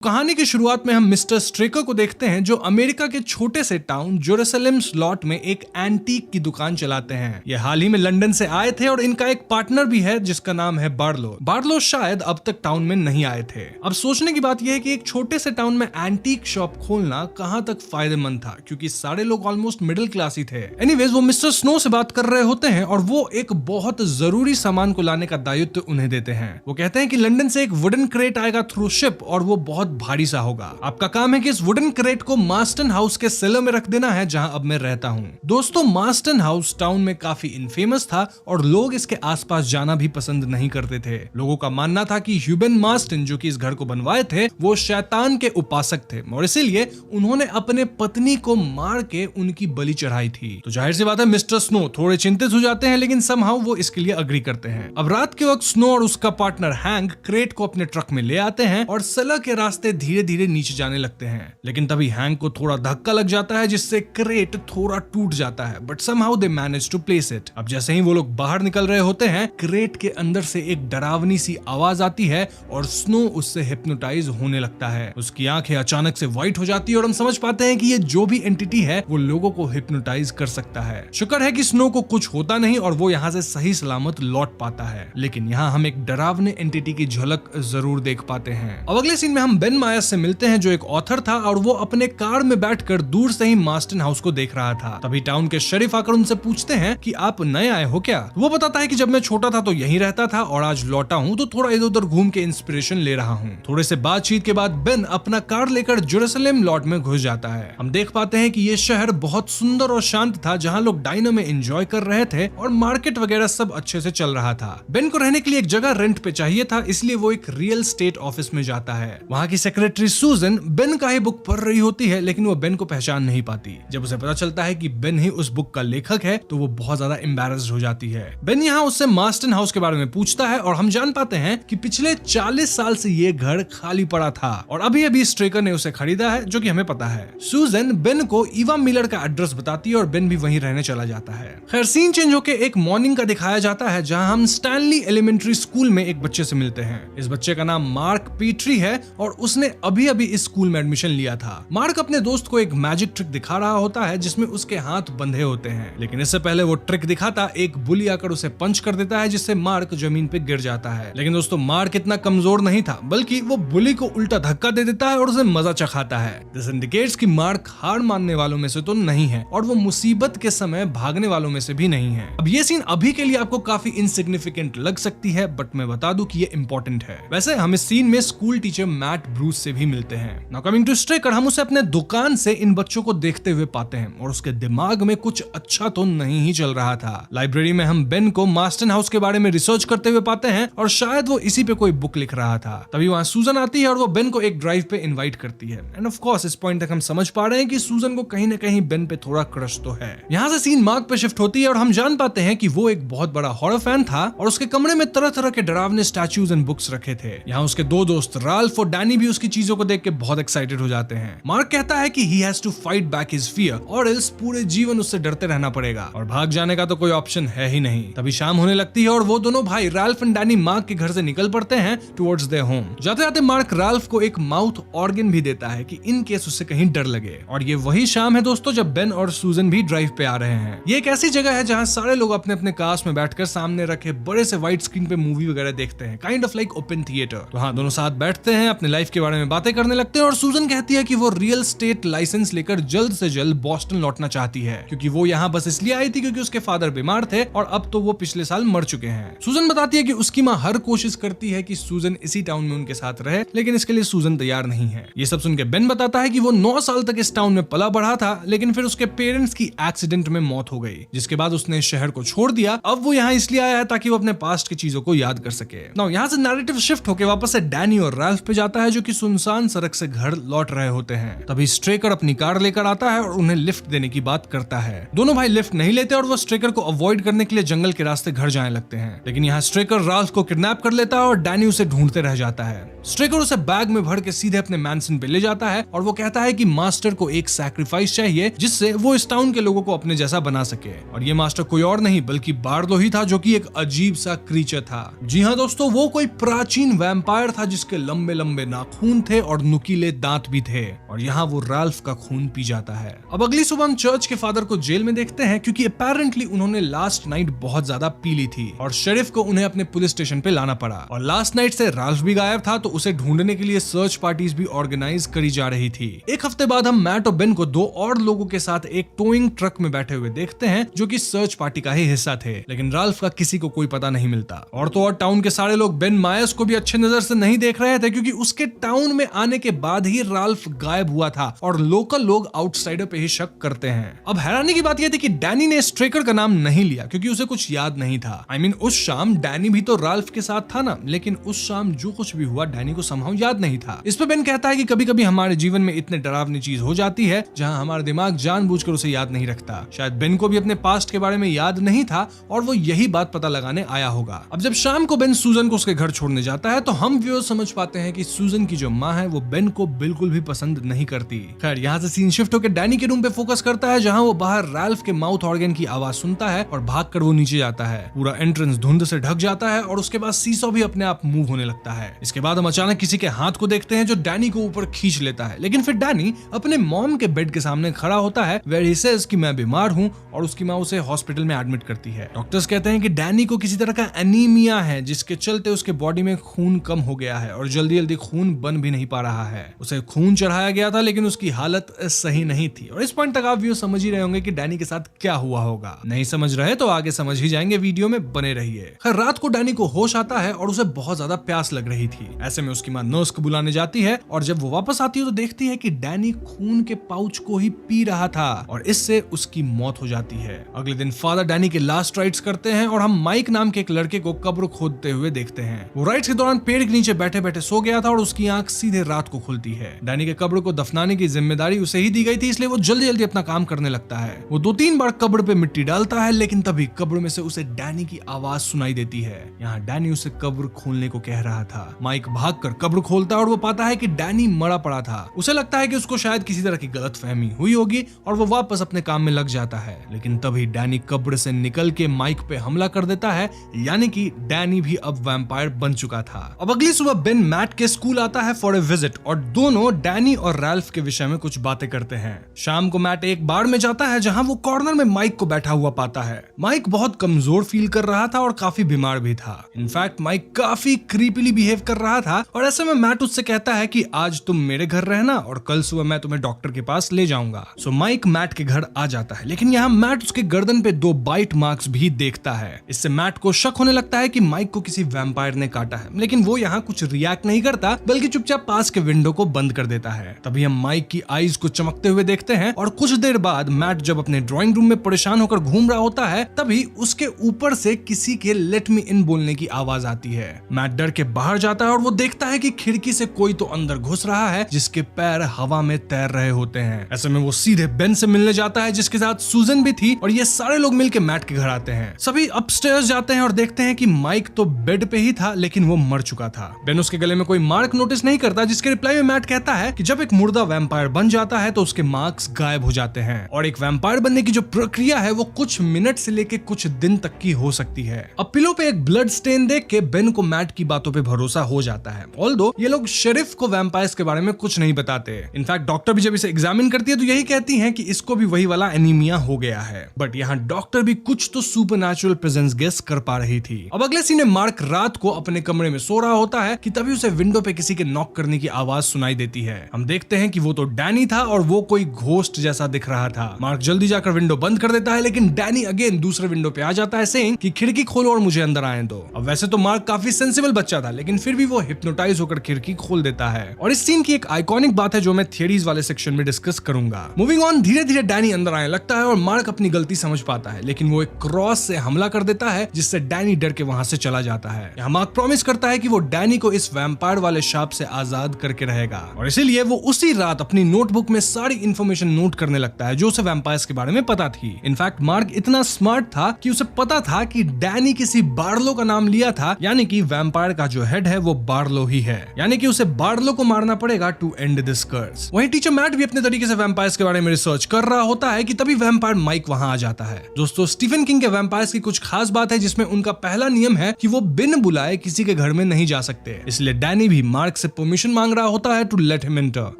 कहानी की शुरुआत में हम मिस्टर स्ट्रेकर को देखते हैं जो अमेरिका के छोटे से टाउन जेरूसलम स्लॉट में एक एंटीक की दुकान चलाते हैं। ये हाल ही में लंदन से आए थे और इनका एक पार्टनर भी है जिसका नाम है बार्लो। बार्लो शायद अब तक टाउन में नहीं आए थे। अब सोचने की बात यह है कि एक छोटे से टाउन में एंटीक शॉप खोलना कहां तक फायदेमंद था, क्योंकि सारे लोग ऑलमोस्ट मिडिल क्लास ही थे। एनीवेज वो मिस्टर स्नो से बात कर रहे होते हैं और वो एक बहुत जरूरी सामान को लाने का दायित्व उन्हें देते हैं। वो कहते हैं कि लंदन से एक वुडन क्रेट आएगा थ्रू शिप और वो बहुत भारी सा होगा। आपका काम है कि इस वुडन क्रेट को मार्स्टन हाउस के सेलर में रख देना है जहां अब मैं रहता हूं। दोस्तों, मार्स्टन हाउस टाउन में काफी इनफेमस था और लोग इसके आसपास जाना भी पसंद नहीं करते थे। लोगों का मानना था कि ह्यूबेन मार्स्टन जो कि इस घर को बनवाए थे वो शैतान के उपासक थे और इसीलिए उन्होंने अपने पत्नी को मार के उनकी बलि चढ़ाई थी। तो जाहिर सी बात है मिस्टर स्नो थोड़े चिंतित हो जाते हैं, लेकिन समहाउ वो इसके लिए अग्री करते हैं। अब रात के वक्त स्नो और उसका पार्टनर हैंक क्रेट को अपने ट्रक में ले आते हैं और सेलर के रास्ते धीरे धीरे नीचे जाने लगते हैं। लेकिन तभी हैंक को थोड़ा धक्का लग जाता है जिससे क्रेट थोड़ा टूट जाता है, but somehow they manage to place it. अब जैसे ही वो लोग बाहर निकल रहे होते हैं, क्रेट के अंदर से एक डरावनी सी आवाज आती है और स्नो उससे हिप्नोटाइज होने लगता है। उसकी आंखें अचानक से व्हाइट हो जाती है और हम समझ पाते हैं कि ये जो भी एंटिटी है वो लोगों को हिप्नोटाइज कर सकता है। शुक्र है कि स्नो को कुछ होता नहीं और वो यहाँ से सही सलामत लौट पाता है। लेकिन यहाँ हम एक डरावने एंटिटी की झलक जरूर देख पाते हैं। अब अगले सीन में हम बेन मायर्स से मिलते हैं जो एक ऑथर था और वो अपने कार में बैठकर दूर से ही मार्स्टन हाउस को देख रहा था। तभी टाउन के शरीफ आकर उनसे पूछते हैं कि आप नए आए हो क्या? वो बताता है कि जब मैं छोटा था तो यहीं रहता था और आज लौटा हूँ तो थोड़ा इधर उधर घूम के इंस्पिरेशन ले रहा हूँ। थोड़े से बातचीत के बाद बेन अपना कार लेकर जेरूसलम लॉट में घुस जाता है। हम देख पाते हैं कि ये शहर बहुत सुंदर और शांत था जहाँ लोग डाइनर में एंजॉय कर रहे थे और मार्केट वगैरह सब अच्छे से चल रहा था। बेन को रहने के लिए एक जगह रेंट पे चाहिए था, इसलिए वो एक रियल स्टेट ऑफिस में जाता है। वहाँ की सेक्रेटरी सूजन बेन का ही बुक पढ़ रही होती है, लेकिन वो बेन को पहचान नहीं पाती। जब उसे पता चलता है कि बेन ही उस बुक का लेखक है तो वो बहुत ज्यादा एम्बैरेस्ड हो जाती है। बेन यहाँ उससे मार्स्टन हाउस के बारे में पूछता है और हम जान पाते हैं कि पिछले 40 साल से ये घर खाली पड़ा था और अभी अभी स्ट्रेकर ने उसे खरीदा है, जो कि हमें पता है। सूजन बेन को ईवा मिलर का एड्रेस बताती है और बेन भी वहीं रहने चला जाता है। खैर सीन चेंज होकर एक मॉर्निंग का दिखाया जाता है जहाँ हम स्टैनली एलिमेंट्री स्कूल में एक बच्चे से मिलते हैं। इस बच्चे का नाम मार्क पीट्री है और उसने अभी अभी इस स्कूल में एडमिशन लिया था। मार्क अपने दोस्त को एक मैजिक ट्रिक दिखा रहा होता है जिसमें उसके हाथ बंधे होते हैं, लेकिन इससे पहले वो ट्रिक दिखाता एक बुली आकर उसे पंच कर देता है जिससे मार्क जमीन पे गिर जाता है। लेकिन दोस्तों मार्क इतना कमजोर नहीं था, बल्कि वो बुली को उल्टा धक्का दे देता है और उसे मजा चखाता है। दिस इंडिकेट्स कि मार्क हार मानने वालों में से तो नहीं है और वो मुसीबत के समय भागने वालों में से भी नहीं है। अब ये सीन अभी के लिए आपको काफी इनसिग्निफिकेंट लग सकती है, बट मैं बता दूं कि ये इंपॉर्टेंट है। वैसे हम इस सीन में स्कूल टीचर मैट ब्रूस से भी मिलते हैं। नाउ कमिंग टू स्ट्रेकर, हम उसे अपने दुकान से इन बच्चों को देखते हुए पाते हैं और उसके दिमाग में कुछ अच्छा तो नहीं ही चल रहा था। लाइब्रेरी में हम बेन को मार्स्टन हाउस के बारे में रिसर्च करते हुए पाते हैं और शायद वो इसी पे कोई बुक लिख रहा था। तभी वहां सूजन आती है और वो बेन को एक ड्राइव पे इनवाइट करती है। एंड ऑफ कोर्स इस पॉइंट तक हम समझ पा रहे हैं कि सूजन को कहीं ना कहीं बेन पे थोड़ा क्रश तो है। यहाँ से सीन मार्क पे शिफ्ट होती है और हम जान पाते हैं कि वो एक बहुत बड़ा हॉरर फैन था और उसके कमरे में तरह तरह के डरावने स्टैच्यूज एंड बुक्स रखे थे। यहाँ उसके दो दोस्त राल्फ और डैनी भी उसकी चीजों को देख के बहुत एक्साइटेड हो जाते हैं। मार्क कहता है कि he has to fight back his fear और else पूरे जीवन उससे डरते रहना पड़ेगा और भाग जाने का तो कोई ऑप्शन है ही नहीं। तभी शाम होने लगती है और वो दोनों भाई राल्फ एंड डैनी मार्क के घर से निकल पड़ते हैं टुवर्ड्स देयर होम। जाते जाते मार्क राल्फ को एक माउथ ऑर्गन भी देता है कि इन केस उससे कहीं डर लगे। और ये वही शाम है दोस्तों जब बेन और सूजन भी ड्राइव पे आ रहे हैं। ये एक ऐसी जगह है जहाँ सारे लोग अपने अपने कार्स में बैठकर सामने रखे बड़े से व्हाइट स्क्रीन पे मूवी वगैरह देखते हैं, kind of like open theatre. तो हाँ, दोनों साथ बैठते हैं, अपने लाइफ के बारे में बातें करने लगते हैं और सूजन कहती है कि वो रियल स्टेट लाइसेंस लेकर जल्द से जल्द बॉस्टन लौटना चाहती है, क्योंकि वो यहाँ बस इसलिए आई थी क्योंकि उसके फादर बीमार थे और अब तो वो पिछले साल मर चुके हैं। सूजन बताती है कि उसकी माँ हर कोशिश करती है कि सूजन इसी टाउन में उनके साथ रहे, लेकिन इसके लिए सूजन तैयार नहीं है। ये सब सुनकर बेन बताता है कि वो 9 साल तक इस टाउन में पला बढ़ा था, लेकिन फिर उसके पेरेंट्स की एक्सीडेंट में मौत हो गई, जिसके बाद उसने इस शहर को छोड़ दिया। अब वो यहाँ इसलिए आया है ताकि वो अपने पास्ट की चीजों को याद कर सके। नाउ यहाँ से नैरेटिव शिफ्ट होकर वापस से डैनी और राल्फ पे जाता है जो कि सुनसान सड़क से घर लौट रहे होते हैं। तभी स्ट्रेकर अपनी कार लेकर आता है और उन्हें लिफ्ट देने की बात करता है। दोनों भाई लिफ्ट नहीं लेते और वो स्ट्रेकर को अवॉइड करने के लिए जंगल के रास्ते घर जाने लगते हैं। लेकिन यहाँ स्ट्रेकर राल्फ को किडनैप कर लेता है और डैनी उसे ढूंढते रह जाता है। स्ट्रेकर उसे बैग में भर के सीधे अपने मैंसन पे ले जाता है और वो कहता है कि मास्टर को एक सैक्रिफाइस चाहिए जिससे वो इस टाउन के लोगों को अपने जैसा बना सके। और ये मास्टर कोई और नहीं बल्कि बार्लो ही था, जो कि एक अजीब सा क्रीचर था। जी हाँ दोस्तों, वो कोई प्राचीन वैम्पायर था जिसके लंबे लंबे नाखून खून थे और नुकीले दांत भी थे, और यहाँ वो राल्फ का खून पी जाता है। अब अगली सुबह हम चर्च के फादर को जेल में देखते हैं, क्योंकि अपेरेंटली उन्होंने लास्ट नाइट बहुत ज्यादा पी ली थी और शेरिफ को उन्हें अपने पुलिस स्टेशन पे लाना पड़ा। और लास्ट नाइट से राल्फ भी गायब था, तो उसे ढूंढने के लिए सर्च पार्टीज भी ऑर्गेनाइज करी जा रही थी। एक हफ्ते बाद हम मैट और बेन को दो और लोगों के साथ एक टोइंग ट्रक में बैठे हुए देखते हैं, जो कि सर्च पार्टी का ही हिस्सा थे, लेकिन राल्फ का किसी को कोई पता नहीं मिलता। और तो और टाउन के सारे लोग बेन मायर्स को भी अच्छे नजर से नहीं देख रहे थे, क्योंकि उसके टाउन में आने के बाद ही राल्फ गायब हुआ था और लोकल लोग आउटसाइडर पे ही शक करते हैं। अब हैरानी की बात यह थी कि डैनी ने स्ट्रेकर का नाम नहीं लिया, क्योंकि उसे कुछ याद नहीं था। I mean, उस शाम डैनी भी तो राल्फ के साथ था ना, लेकिन उस शाम जो कुछ भी हुआ डैनी को समहाउ याद नहीं था। इस पे बेन कहता है कि कभी कभी हमारे जीवन में इतने डरावनी चीज हो जाती है जहां हमारा दिमाग जानबूझकर उसे याद नहीं रखता। शायद बेन को भी अपने पास्ट के बारे में याद नहीं था और वो यही बात पता लगाने आया होगा। अब जब शाम को बेन सूजन को उसके घर छोड़ने जाता है, तो हम व्यूअर्स समझ पाते हैं कि सूजन की जो माँ है वो बेन को बिल्कुल भी पसंद नहीं करती। खैर, यहाँ से सीन शिफ्ट होकर डैनी के रूम पे फोकस करता है, जहाँ वो बाहर राल्फ के माउथ ऑर्गन की आवाज सुनता है और भागकर वो नीचे जाता है। पूरा एंट्रेंस धुंध से ढक जाता है और उसके बाद सीसो भी अपने आप मूव होने लगता है। इसके बाद हम अचानक किसी के हाथ को देखते हैं जो डैनी को ऊपर खींच लेता है, लेकिन फिर डैनी अपने मॉम के बेड के सामने खड़ा होता है, वेयर ही सेज कि मैं बीमार हूँ, और उसकी माँ उसे हॉस्पिटल में एडमिट करती है। डॉक्टर्स कहते हैं कि डैनी को किसी तरह का एनीमिया है, जिसके चलते उसके बॉडी में खून कम हो गया है और जल्दी जल्दी खून बन भी नहीं पा रहा है। उसे खून चढ़ाया गया था, लेकिन उसकी हालत सही नहीं थी। और इस पॉइंट तक आप व्यू समझ ही रहे होंगे कि डैनी के साथ क्या हुआ होगा। नहीं समझ रहे तो आगे समझ ही जाएंगे, वीडियो में बने रहिए। खैर, रात को डैनी को होश आता है और उसे बहुत ज्यादा प्यास लग रही थी। ऐसे में उसकी माँ नर्स को बुलाने जाती है, और जब वो वापस आती है तो देखती है कि डैनी खून के पाउच को ही पी रहा था, और इससे उसकी मौत हो जाती है। अगले दिन फादर डैनी के लास्ट राइट्स करते हैं, और हम माइक नाम के एक लड़के को कब्र खोदते हुए देखते हैं। वो राइट्स के दौरान पेड़ के नीचे बैठे बैठे सो गया था और उसकी आंख सीधे रात को खुलती है। डैनी के कब्र को दफनाने की जिम्मेदारी उसे ही दी गई थी, इसलिए वो जल्दी जल्दी अपना काम करने लगता है। वो 2-3 बार कब्र पे मिट्टी डालता है, लेकिन तभी कब्र में से उसे डैनी की आवाज सुनाई देती है। यहाँ डैनी उसे कब्र खोलने को कह रहा था। माइक भागकर कब्र खोलता है और वो पाता है कि डैनी मरा पड़ा था। उसे लगता है कि उसको शायद किसी तरह की गलतफहमी हुई होगी और वो वापस अपने काम में लग जाता है, लेकिन तभी डैनी कब्र से निकल के माइक पे हमला कर देता है, यानी कि डैनी भी अब वैम्पायर बन चुका था। अब अगली सुबह बेन मैट के स्कूल आता है फॉर ए विजिट, और दोनों डैनी और रैल्फ के विषय में कुछ बातें करते हैं। शाम को मैट एक बार में जाता है, जहां वो कॉर्नर में माइक को बैठा हुआ पाता है। माइक बहुत कमजोर फील कर रहा था और काफी बीमार भी था। इनफैक्ट माइक काफी क्रीपीली बिहेव कर रहा था, और ऐसे में मैट उससे कहता है कि आज तुम मेरे घर रहना और कल सुबह मैं तुम्हें डॉक्टर के पास ले जाऊंगा। सो माइक मैट के घर आ जाता है, लेकिन यहाँ मैट उसके गर्दन पे 2 बाइट मार्क्स भी देखता है। इससे मैट को शक होने लगता है कि माइक को किसी वैम्पायर ने काटा है, लेकिन वो यहाँ कुछ रिएक्ट नहीं करता, बल्कि चुपचाप पास के विंडो को बंद कर देता है। तभी हम माइक की आईज को चमकते हुए देखते हैं, और कुछ देर बाद मैट जब अपने ड्राइंग रूम में परेशान होकर घूम रहा होता है, तभी उसके ऊपर से किसी के लेट मी इन बोलने की आवाज आती है। मैट डर के बाहर जाता है और वो देखता है कि खिड़की से कोई तो अंदर घुस रहा है, जिसके पैर हवा में तैर रहे होते हैं। ऐसे में वो सीधे बेन से मिलने जाता है, जिसके साथ सूजन भी थी, और ये सारे लोग मिलकर मैट के घर आते हैं। सभी अपस्टेयर्स जाते हैं और देखते हैं कि माइक तो बेड पे ही था, लेकिन वो मर चुका था। बेन उसके गले में कोई मार्क नोटिस नहीं करता, जिसके रिप्लाई में मैट कहता है कि जब एक मुर्दा वैम्पायर बन जाता है तो उसके मार्क्स गायब हो जाते हैं, और एक वैम्पायर बनने की जो प्रक्रिया है वो कुछ मिनट से लेके कुछ दिन तक की हो सकती है। अब पिलो पे एक ब्लड स्टेन देख के बेन को मैट की बातों पे भरोसा हो जाता है, ऑल्दो ये लोग शेरिफ को वैम्पायर्स के बारे में कुछ नहीं बताते। इनफैक्ट डॉक्टर भी जब इसे एग्जामिन करती है तो यही कहती है कि इसको भी वही वाला एनीमिया हो गया है, बट यहाँ डॉक्टर भी कुछ तो सुपरनैचुरल प्रेजेंस गेस कर पा रही थी। अब अगले सीन में मार्क रात को अपने कमरे में सो रहा होता है कि तभी उसे विंडो पे किसी के नॉक करने की आवाज सुनाई देती है। हम देखते हैं कि वो तो डैनी था और वो कोई घोस्ट जैसा दिख रहा था। मार्क जल्दी जाकर विंडो बंद कर देता है, लेकिन डैनी अगेन दूसरे विंडो पे आ जाता है, सेइंग कि खिड़की खोलो और मुझे अंदर आने दो। अब वैसे तो मार्क काफी सेंसिबल बच्चा था, लेकिन फिर भी वो हिप्नोटाइज होकर खिड़की खोल देता है। और इस सीन की एक आइकॉनिक बात है जो मैं थियरीज वाले सेक्शन में डिस्कस करूंगा। मूविंग ऑन, धीरे धीरे डैनी अंदर आने लगता है और मार्क अपनी गलती समझ पाता है, लेकिन वो एक क्रॉस से हमला कर देता है, जिससे डैनी डर के वहां से चला जाता है। यहाँ मार्क प्रॉमिस करता है कि वो डैनी को इस वैम्पायर वाले शाप से आजाद करके रहेगा, और इसीलिए वो उसी रात अपनी नोटबुक में सारी इंफॉर्मेशन नोट करने लगता है जो उसे वैम्पायर्स के बारे में पता थी। इनफैक्ट मार्क इतना स्मार्ट था कि उसे पता था कि डैनी किसी बार्लो का नाम लिया था, यानी कि वैम्पायर का जो हेड है वो बार्लो ही है, यानी कि उसे बार्लो को मारना पड़ेगा टू एंड दिस कर्स। वहीं टीचर मैट भी अपने तरीके से वैम्पायर्स के बारे में रिसर्च कर रहा होता है कि तभी वैम्पायर माइक वहां आ जाता है। दोस्तों, स्टीफन किंग के वैम्पायर्स की कुछ खास बात है, जिसमें उनका पहला नियम है कि वो बिन बुलाए किसी के घर में नहीं जा सकते। इसलिए डैनी भी मार्क से परमिशन मांग रहा होता है टू लेट हिम एंटर।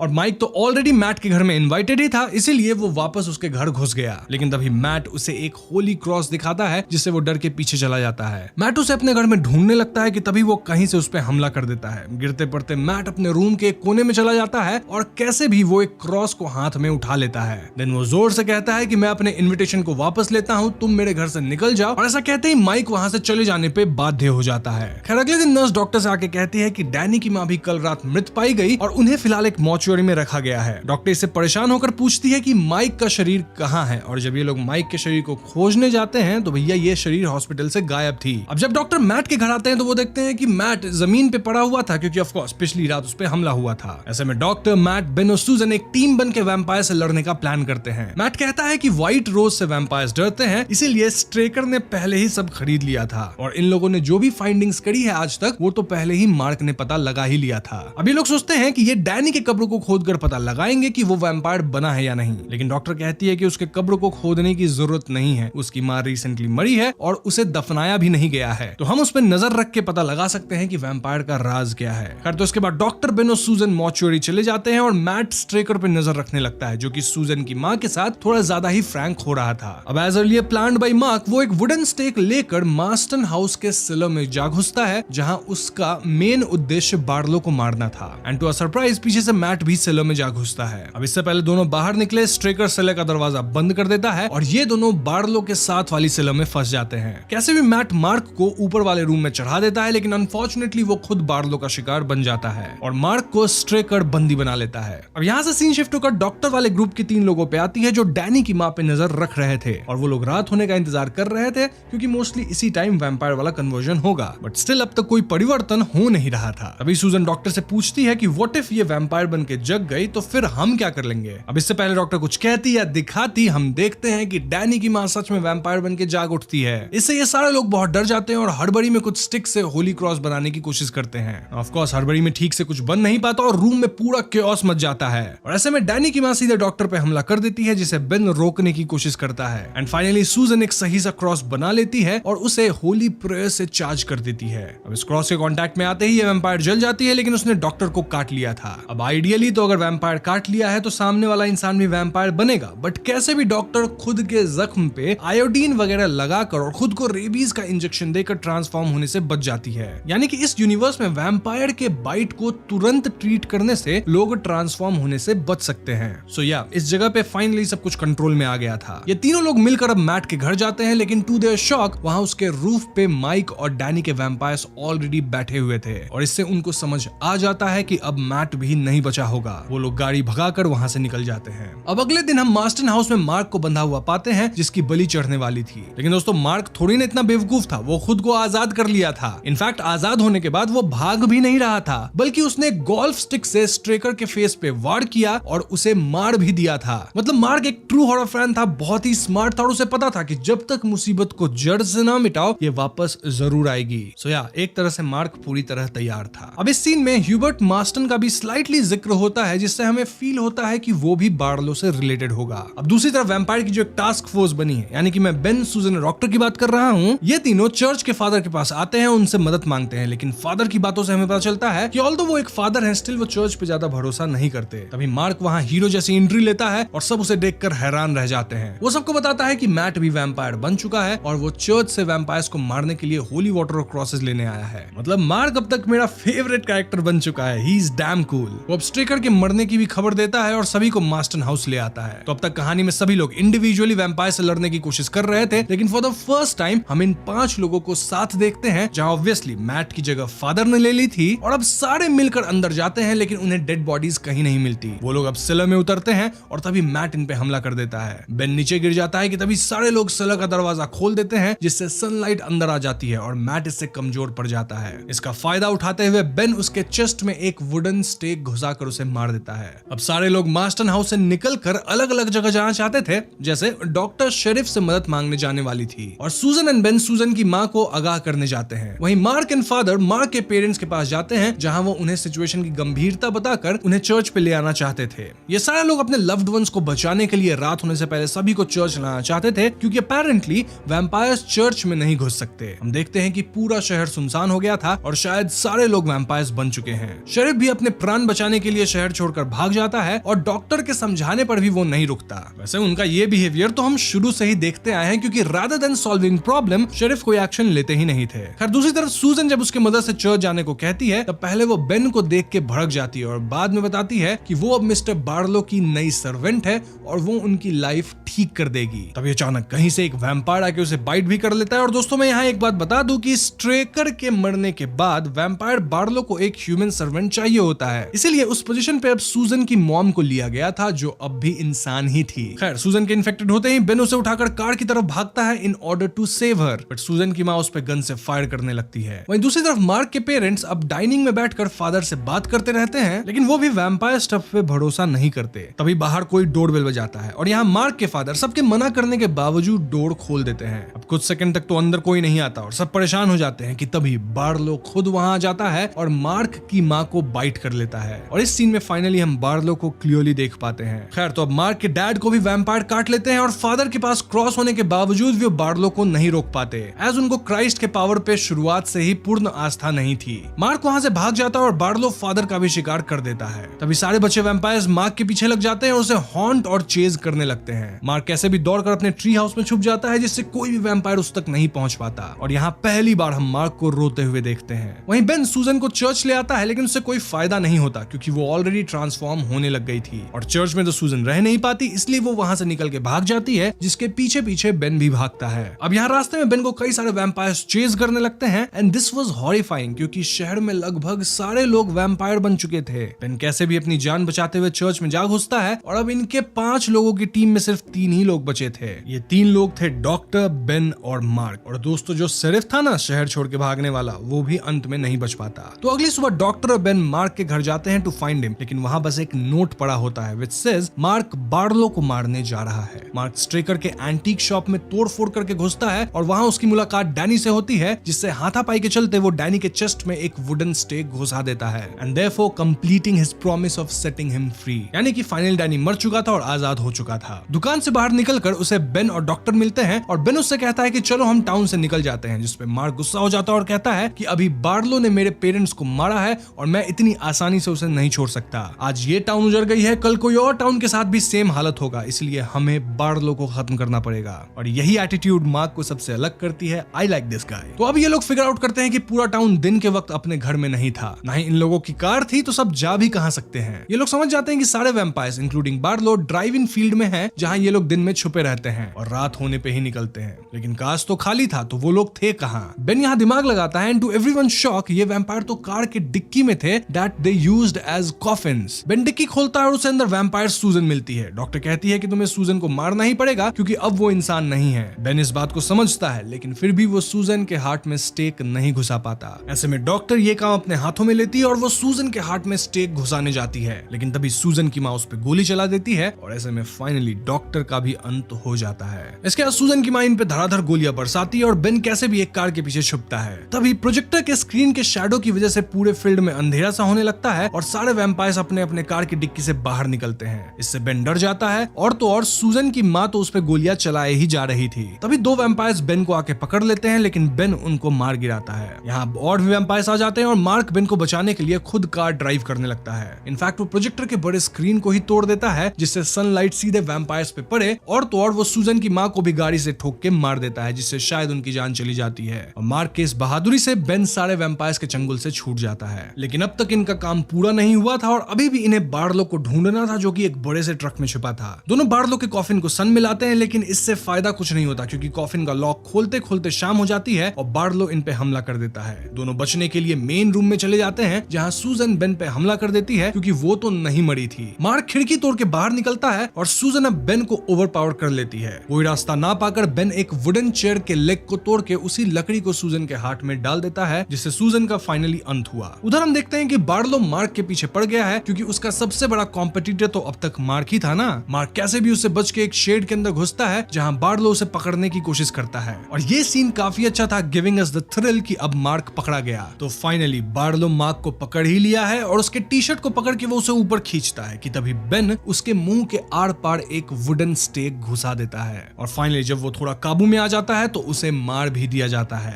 और माइक तो ऑलरेडी मैट के घर में इनवाइटेड ही था, इसीलिए वो वापस उसके घर घुस गया। लेकिन तभी मैट उसे एक होली क्रॉस दिखाता है जिससे वो डर के पीछे चला जाता है। मैट उसे अपने घर में ढूंढने लगता है कि तभी वो कहीं से उस पर हमला कर देता है। गिरते पड़ते मैट अपने रूम के एक कोने में चला जाता है और कैसे भी वो एक क्रॉस को हाथ में उठा लेता है। देन वो जोर से कहता है कि मैं अपने इनविटेशन को वापस लेता हूँ, तुम मेरे घर से निकल जाओ। और ऐसा कहते ही माइक वहां से चले जाने पे बाध्य हो जाता है। खैर अगले दिन नर्स डॉक्टर से आके कहती है कि डैनी की माँ भी कल रात मृत पाई गई और उन्हें फिलहाल एक मॉर्चुअरी में रखा गया है। डॉक्टर इससे परेशान होकर पूछती है कि माइक का शरीर कहाँ है, और जब ये लोग माइक के शरीर को खोजने जाते हैं तो भैया ये शरीर हॉस्पिटल से गायब थी। अब जब डॉक्टर मैट के घर आते हैं तो वो देखते हैं कि मैट जमीन पे पड़ा हुआ था, क्योंकि ऑफ कोर्स पिछली रात उस पे हमला हुआ था। ऐसे में डॉक्टर, मैट, बेन और सूजन एक टीम बन के वैम्पायर से लड़ने का प्लान करते हैं। मैट कहता है कि व्हाइट रोज से वैम्पायर्स डरते हैं, इसीलिए स्ट्रेकर ने पहले ही सब खरीद लिया था और इन लोगों ने जो भी फाइंडिंग्स करी है आज तक वो तो पहले ही मार्क ने पता लगा ही लिया था। अब ये लोग सोचते हैं कि ये डैनी के कब्र को खोदकर पता लगाएंगे कि वो वैम्पायर बना है या नहीं। लेकिन डॉक्टर कहती है कि उसके कब्र को खोदने की जरूरत नहीं है, उसकी मां रिसेंटली मरी है और उसे दफनाया भी नहीं गया है, तो हम उस पर नजर रख के पता लगा सकते हैं कि वैम्पायर का राज क्या है। खैर तो इसके बाद डॉक्टर, बेन और सूजन मॉर्चुअरी चले जाते हैं और मैट स्ट्रेकर पे नजर रखने लगता है, जो कि सूजन की मां के साथ थोड़ा ज्यादा ही फ्रैंक हो रहा था। अब as earlier planned by Mark, वो एक वुडन स्टेक लेकर मार्स्टन हाउस के सिलर में जा घुसता है, जहां उसका मेन उद्देश्य बार्लो को मारना था। एंड टू अ सरप्राइज पीछे से मैट भी सिलर में जा घुसता है। अब इससे पहले दोनों बाहर निकले, स्ट्रेकर सिलर का दरवाजा बंद कर देता है और ये दोनों बार्लो के साथ वाली सिलर में फंस जाते हैं। कैसे भी मैट मार्क को ऊपर वाले रूम में चढ़ा देता है, लेकिन अनफॉर्चुनेटली वो खुद बार्लो का शिकार बन जाता है और मार्क को स्ट्रेकर बंदी बना लेता है। अब यहाँ से सीन शिफ्ट होकर डॉक्टर वाले ग्रुप की 3 लोगों पे आती है जो डैनी की मां पे नजर रख रहे थे, और वो लोग रात होने का इंतजार कर रहे थे क्योंकि मोस्टली इसी टाइम वैम्पायर वाला कन्वर्जन होगा। बट स्टिल अब तक कोई परिवर्तन हो नहीं रहा था। अभी सूजन डॉक्टर से पूछती है कि व्हाट इफ ये वैम्पायर बन के जग गई तो फिर हम क्या कर लेंगे। अब इससे पहले डॉक्टर कुछ कहती या दिखाती, हम देखते हैं कि डैनी की मां सच में वैम्पायर बन के जाग उठती है। इससे ये सारे लोग बहुत डर जाते हैं और हड़बड़ी में कुछ स्टिक से होली क्रॉस बनाने की कोशिश करते हैं। ऑफ कोर्स हड़बड़ी में ठीक से कुछ बन नहीं पाता और रूम में पूरा chaos मच जाता है। और ऐसे में डैनी की मां सीधे डॉक्टर पे हमला कर देती है, जिसे बेन रोकने की कोशिश करता है। एंड फाइनली सूजन एक सही सा क्रॉस बना लेती है और उसे होली प्रेयर से चार्ज कर देती है। अब इस क्रॉस के कांटेक्ट में आते ही ये वैम्पायर जल जाती है, लेकिन उसने डॉक्टर को काट लिया था। अब आइडियली तो अगर वैम्पायर काट लिया है तो सामने वाला इंसान भी वैम्पायर बनेगा, बट कैसे भी डॉक्टर खुद के जख्म पे आयोडीन वगैरह लगाकर और खुद को रेबीज का इंजेक्शन देकर ट्रांसफॉर्म होने से बच जाती है। यानी कि इस यूनिवर्स में वैम्पायर के बाइट को तुरंत ट्रीट करने से लोग ट्रांसफॉर्म होने से बच सकते हैं। सो या इस जगह पे फाइनली सब कुछ कंट्रोल में आ गया था। ये तीनों लोग मिलकर अब मैट के घर जाते हैं, लेकिन टू देयर शॉक वहां उसके रूफ पे माइक और डैनी के वैम्पायर्स ऑलरेडी बैठे हुए थे और इससे उनको समझ आ जाता है कि अब मैट भी नहीं बचा होगा। वो लोग गाड़ी भगाकर वहां से निकल जाते हैं। अब अगले दिन हम मार्स्टन हाउस में मार्क को बंधा हुआ पाते हैं, जिसकी बलि चढ़ने वाली थी। लेकिन दोस्तों मार्क थोड़ी ना इतना बेवकूफ था, वो खुद को आजाद कर लिया था। इनफैक्ट आजाद होने के बाद वो भाग भी नहीं रहा था, बल्कि उसने गोल्फ स्टिक से स्ट्रेकर के फेस पे वार किया और उसे मार भी दिया था। मतलब मार्क एक ट्रू हॉरर फैन था, बहुत ही स्मार्ट था और उसे पता था कि जब तक मुसीबत को जड़ से ना मिटाओ ये वापस जरूर आएगी। सो या एक तरह से मार्क पूरी तरह तैयार था। अब इस सीन में ह्यूबर्ट मार्स्टन का भी स्लाइटली जिक्र होता है, जिससे हमें फील होता है कि वो भी बार्लो से रिलेटेड होगा। अब दूसरी तरफ वैम्पायर की जो एक टास्क फोर्स बनी है, यानी कि मैं बेन, सूजन और डॉक्टर की बात कर रहा हूँ, ये तीनों चर्च के फादर के पास आते हैं, उनसे मदद मांगते हैं। लेकिन फादर की बातों से हमें पता चलता है कि ऑल्दो वो एक फादर है, स्टिल वो चर्च पे ज्यादा भरोसा नहीं करते। तभी मार्क वहाँ हीरो जैसी एंट्री लेता है और सब उसे देखकर हैरान रह जाते हैं। वो सबको बताता है कि मैट भी वैम्पायर बन चुका है और वो चर्च से वैम्पायर्स को मारने के लिए होली वाटर और क्रॉसेस लेने आया है। मतलब मार्क अब तक मेरा फेवरेट कैरेक्टर बन चुका है। He is damn cool. वो अब स्ट्रेकर के मरने की भी खबर देता है और सभी को मार्स्टन हाउस ले आता है। तो अब तक कहानी में सभी लोग इंडिविजुअली वैम्पायर से लड़ने की कोशिश कर रहे थे, लेकिन फॉर द फर्स्ट टाइम हम इन 5 लोगों को साथ देखते हैं, जहां ऑब्वियसली मैट की जगह फादर ने ले ली थी। और अब सारे मिलकर अंदर जाते हैं, लेकिन उन्हें डेड बॉडीज कहीं नहीं मिलती। वो लोग अब सेलर में उतरते हैं और तभी मैट इन पे हमला कर देता है। बेन नीचे गिर जाता है कि तभी सारे लोग सेलर का दरवाजा खोल देते हैं, जिससे सनलाइट अंदर आ जाती है और मैट इससे कमजोर पड़ जाता है। इसका फायदा उठाते हुए बेन उसके चेस्ट में एक वुडन स्टेक घुसाकर उसे मार देता है। अब सारे लोग मार्स्टन हाउस से निकलकर अलग अलग जगह जाना चाहते थे, जैसे डॉक्टर शेरिफ से मदद मांगने जाने वाली थी और सूजन एंड बेन सूजन की मां को आगाह करने जाते हैं। वहीं मार्क एंड फादर मार्क के पेरेंट्स के पास जाते हैं, जहां वो उन्हें सिचुएशन की गंभीरता बताकर उन्हें चर्च पे ले आना चाहते थे। ये सारे लोग अपने लव्ड वंस को बचाने के लिए रात होने से पहले सभी को चर्च लाना चाहते थे, क्योंकि अपेरेंटली वैम्पायर्स चर्च में नहीं घुस सकते। हम देखते हैं कि पूरा शहर सुनसान हो गया था और शायद सारे लोग वैम्पायर्स बन बन चुके हैं। शेरिफ भी अपने प्राण बचाने के लिए शहर छोड़कर भाग जाता है और डॉक्टर के समझाने पर भी वो नहीं रुकता। वैसे उनका ये बिहेवियर तो हम शुरू से ही देखते आए हैं, क्योंकि rather than solving problem sheriff कोई एक्शन लेते ही नहीं थे। खैर दूसरी तरफ सूजन जब उसके मदर से चर्च जाने को कहती है, तब पहले वो बेन को देख के भड़क जाती है और बाद में बताती है कि वो अब मिस्टर बार्लो की नई सर्वेंट है और वो उनकी लाइफ ठीक कर देगी। तभी अचानक कहीं से एक वैम्पायर आके उसे बाइट भी कर लेता है। और दोस्तों मैं यहाँ एक बात बता दूं कि स्ट्रेकर के मरने के बाद वैम्पायर बार्लो को एक ह्यूमन सर्वेंट चाहिए होता है, इसीलिए उस पोजीशन पे अब सूजन की मॉम को लिया गया था, जो अब भी इंसान ही थी। खैर सूजन के इन्फेक्टेड होते ही बेन उसे उठाकर कार की तरफ भागता है in order to save her, but Susan की माँ उस पर गन से फायर करने लगती है। वहीं दूसरी तरफ मार्क के पेरेंट्स अब डाइनिंग में बैठकर फादर से बात करते रहते हैं, लेकिन वो भी वैम्पायर स्टफ पे भरोसा नहीं करते। तभी बाहर कोई डोरबेल बजाता है और यहाँ मार्क के फादर सबके मना करने के बावजूद डोर खोल देते हैं। अब कुछ सेकंड तक तो अंदर कोई नहीं आता और सब परेशान हो जाते हैं कि तभी बार्लो खुद वहां आ जाता है और मार्क की माँ को बाइट कर लेता है। और इस सीन में फाइनली हम बार्लो को क्लियरली देख पाते हैं। खैर तो अब मार्क के डैड को भी वैम्पायर काट लेते हैं और फादर के पास क्रॉस होने के बावजूद भी बार्लो को नहीं रोक पाते, एज उनको क्राइस्ट के पावर पे शुरुआत से ही पूर्ण आस्था नहीं थी। मार्क वहां से भाग जाता है और बार्लो फादर का भी शिकार कर देता है। तभी सारे बच्चे वैम्पायर्स मार्क के पीछे लग जाते हैं और उसे हॉन्ट और चेज करने लगते हैं। मार्क कैसे भी दौड़कर अपने ट्री हाउस में छुप जाता है, जिससे कोई भी वैम्पायर उस तक नहीं पहुंच पाता। और यहाँ पहली बार हम मार्क को रोते हुए देखते हैं। वहीं बेन सूजन को चर्च ले आता है, लेकिन उससे कोई फायदा नहीं होता क्योंकि वो ऑलरेडी ट्रांसफॉर्म होने लग गई थी और चर्च में तो सूजन रह नहीं पाती, इसलिए वो वहां से निकल के भाग जाती है, जिसके पीछे पीछे बेन भी भागता है। अब यहाँ रास्ते में बेन को कई सारे वैम्पायर्स चेज करने लगते हैं एंड दिस वाज हॉरिफाइंग, क्योंकि शहर में लगभग सारे लोग वैम्पायर बन चुके थे। बेन कैसे भी अपनी जान बचाते हुए चर्च में जा घुसता है और अब इनके 5 लोगों की टीम में सिर्फ 3 ही लोग बचे थे। ये 3 लोग थे डॉक्टर, बेन और मार्क। और दोस्तों जो शेरिफ था ना शहर छोड़ के भागने वाला, वो भी अंत में नहीं बच पाता। तो अगली सुबह डॉक्टर और बेन मार्क के घर जाते हैं टू फाइंड हिम, लेकिन वहां बस एक नोट पड़ा होता है विच सेज मार्क बार्लो को मारने जा रहा है। मार्क स्ट्रेकर के एंटीक शॉप में तोड़फोड़ करके घुसता है और वहां उसकी मुलाकात डैनी से होती है, जिससे हाथापाई के चलते वो डैनी के चेस्ट में एक वुडन स्टेक घुसा देता है and therefore completing his promise of setting him free. यानी कि फाइनल डैनी मर चुका था और आजाद हो चुका था। दुकान से बाहर निकलकर उसे बेन और डॉक्टर मिलते हैं और बेन उससे कहता है कि चलो हम टाउन से निकल जाते हैं, जिसपे मार्क गुस्सा हो जाता है और कहता है कि अभी बार्लो ने मेरे पेरेंट्स को मारा है और मैं इतनी आसानी से उसे नहीं छोड़ सकता। आज ये टाउन उजड़ गई है, कल कोई और टाउन के साथ भी सेम हालत होगा, इसलिए हमें बार्लो को खत्म करना पड़ेगा। और यही एटीट्यूड मार्क को सबसे अलग करती है। I like this guy. तो अब ये लोग फिगर आउट करते हैं कि पूरा टाउन दिन के वक्त अपने घर में नहीं था, ना ही इन लोगों की कार थी, तो सब जा भी कहां सकते हैं। ये लोग समझ जाते हैं कि सारे वैम्पायर्स इंक्लूडिंग बार्लो ड्राइव इन फील्ड में हैं, जहां ये लोग दिन में छुपे रहते हैं और रात होने पे ही निकलते हैं। लेकिन काश तो खाली था, तो वो लोग थे कहां? बेन यहाँ दिमाग लगाता है एंड टू एवरीवन शॉक ये वैम्पायर तो कार के डिक्की में थे that they used as coffins. Ben डिक्की खोलता है और उसे अंदर वैम्पायर सूजन मिलती है। डॉक्टर कहती है कि तुम्हें सूजन को मारना ही पड़ेगा क्योंकि अब वो इंसान नहीं है। बेन इस बात को समझता है, लेकिन फिर भी वो सूजन के हार्ट में स्टेक नहीं घुसा पाता। ऐसे में डॉक्टर ये काम अपने हाथों में लेती है और वो सूजन के हार्ट में स्टेक घुसाने जाती है, लेकिन तभी सूजन की माँ उस पर गोली चला देती है और ऐसे में फाइनली डॉक्टर का भी अंत हो जाता है। इसके बाद सूजन की माँ इन पे धड़ाधड़ गोलियां बरसाती है और बेन कैसे भी एक कार के पीछे छुपता है। तभी प्रोजेक्टर के स्क्रीन के शैडो की वजह से पूरे फील्ड में अंधेरा सा होने लगता है और सारे वैम्पायर्स अपने अपने कार की डिक्की से बाहर निकलते हैं। इससे बेन डर जाता है और तो और सूजन की माँ तो उस पर गोलियां चलाए ही जा रही थी। तभी 2 वैम्पायर्स बेन को आके पकड़ लेते हैं, लेकिन बेन उनको मार गिराता है। यहाँ और भी वैम्पायर्स आ जाते हैं और मार्क बेन को बचाने के लिए खुद कार ड्राइव करने लगता है। इनफैक्ट वो प्रोजेक्टर के बड़े स्क्रीन को ही तोड़ देता है, जिससे सनलाइट सीधे वैम्पायर्स पे पड़े और तो और वो सूजन की माँ को भी गाड़ी से ठोक के मार देता है, जिससे शायद उनकी जान चली जाती है। और मार्क के इस बहादुरी से बेन सारे वैम्पायर्स के चंगुल से छूट जाता है। लेकिन अब तक इनका काम पूरा नहीं हुआ था और अभी भी इन्हें बार्लो को ढूंढना था, जो कि एक बड़े से ट्रक में छिपा था। दोनों बार्लो के कॉफिन को सन मिलाते हैं, लेकिन इससे फायदा कुछ नहीं होता क्योंकि कॉफिन का लॉक खोलते खोलते शाम हो जाती है और बार्लो इन पे हमला कर देता है। दोनों बचने के लिए मेन रूम में चले जाते हैं, जहां सूजन बेन पे हमला कर देती है क्योंकि वो तो नहीं मरी थी। मार्क खिड़की तोड़ के बाहर निकलता है और सूजन अब बेन को ओवरपावर कर लेती है। कोई रास्ता ना पाकर बेन एक वुडन चेयर के लेग को तोड़ के उसी लकड़ी को सूजन के हाथ में डाल देता है, जिससे सूजन का फाइनली अंत हुआ। उधर हम देखते हैं कि बार्लो मार्क के पीछे पड़ गया है क्योंकि उसका सबसे बड़ा कॉम्पिटिटर तो अब तक मार्क ही था ना। मार्क कैसे भी उससे बच के एक शेड के अंदर घुसता है, जहां बार्लो उसे पकड़ने की कोशिश करता है और ये सीन काफी अच्छा था, गिविंग अस द थ्रिल कि अब मार्क पकड़ा गया। तो फाइनली बार्लो मार्क को पकड़ ही लिया है और उसके टी शर्ट को पकड़ के वो उसे ऊपर खींचता है कि तभी बेन उसके मुंह के आर पार एक वुडन स्टेक घुसा देता है और फाइनली जब वो थोड़ा काबू में आ जाता है तो उसे मार भी दिया जाता है।